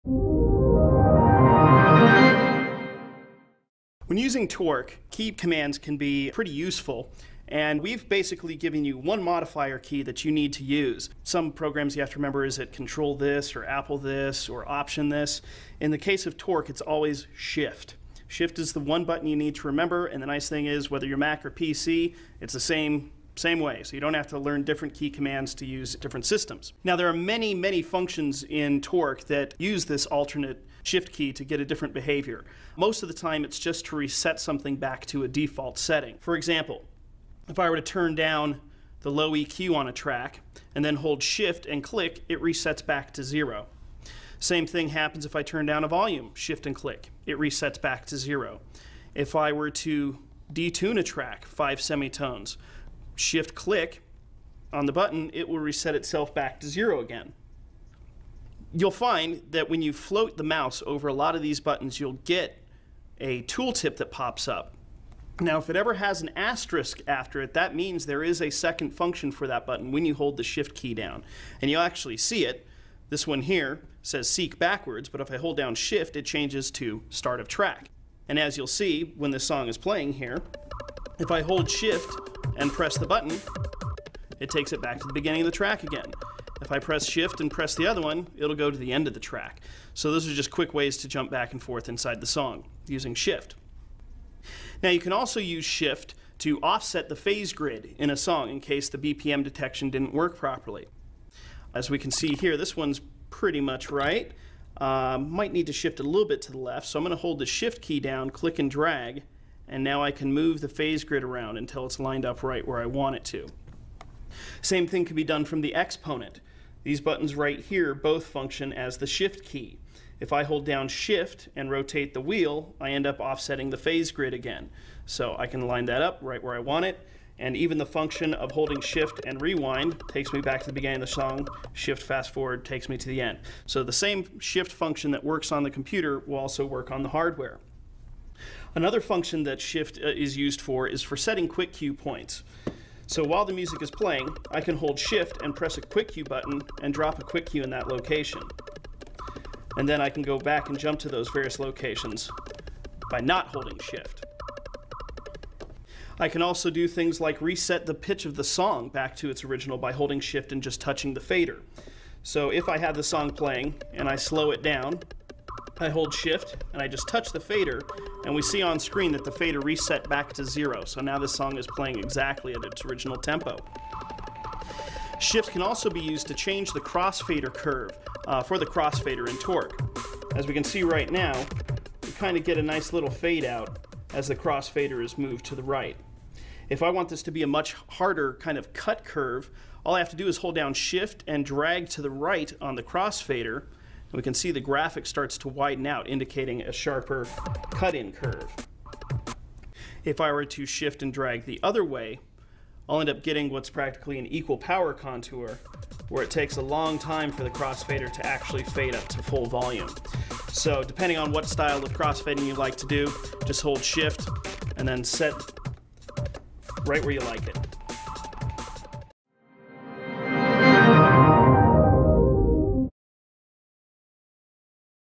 When using Torq, key commands can be pretty useful, and we've basically given you one modifier key that you need to use. Some programs you have to remember, is it control this, or Apple this, or option this? In the case of Torq, it's always shift. Shift is the one button you need to remember, and the nice thing is, whether you're Mac or PC, it's the same way, so you don't have to learn different key commands to use different systems. Now, there are many functions in Torq that use this alternate shift key to get a different behavior. Most of the time, it's just to reset something back to a default setting. For example, if I were to turn down the low EQ on a track and then hold shift and click, it resets back to 0. Same thing happens if I turn down a volume, shift and click, it resets back to 0. If I were to detune a track 5 semitones, shift click on the button, it will reset itself back to 0 again. You'll find that when you float the mouse over a lot of these buttons, you'll get a tooltip that pops up. Now, if it ever has an asterisk after it, that means there is a second function for that button when you hold the shift key down. And you'll actually see it. This one here says seek backwards, but if I hold down shift, it changes to start of track. And as you'll see, when this song is playing here, if I hold shift and press the button, it takes it back to the beginning of the track again. If I press shift and press the other one, it'll go to the end of the track. So those are just quick ways to jump back and forth inside the song using shift. Now, you can also use shift to offset the phase grid in a song in case the BPM detection didn't work properly. As we can see here, this one's pretty much right. Might need to shift a little bit to the left, so I'm going to hold the shift key down, click and drag, and now I can move the phase grid around until it's lined up right where I want it to. Same thing can be done from the exponent. These buttons right here both function as the shift key. If I hold down shift and rotate the wheel, I end up offsetting the phase grid again. So I can line that up right where I want it, and even the function of holding shift and rewind takes me back to the beginning of the song. Shift fast forward takes me to the end. So the same shift function that works on the computer will also work on the hardware. Another function that shift is used for is for setting quick cue points. So while the music is playing, I can hold shift and press a quick cue button and drop a quick cue in that location. And then I can go back and jump to those various locations by not holding shift. I can also do things like reset the pitch of the song back to its original by holding shift and just touching the fader. So if I have the song playing and I slow it down, I hold shift and I just touch the fader, and we see on screen that the fader reset back to 0. So now this song is playing exactly at its original tempo. Shift can also be used to change the crossfader curve for the crossfader in Torq. As we can see right now, we kind of get a nice little fade out as the crossfader is moved to the right. If I want this to be a much harder kind of cut curve, all I have to do is hold down shift and drag to the right on the crossfader. We can see the graphic starts to widen out, indicating a sharper cut-in curve. If I were to shift and drag the other way, I'll end up getting what's practically an equal power contour, where it takes a long time for the crossfader to actually fade up to full volume. So depending on what style of crossfading you like to do, just hold shift and then set right where you like it.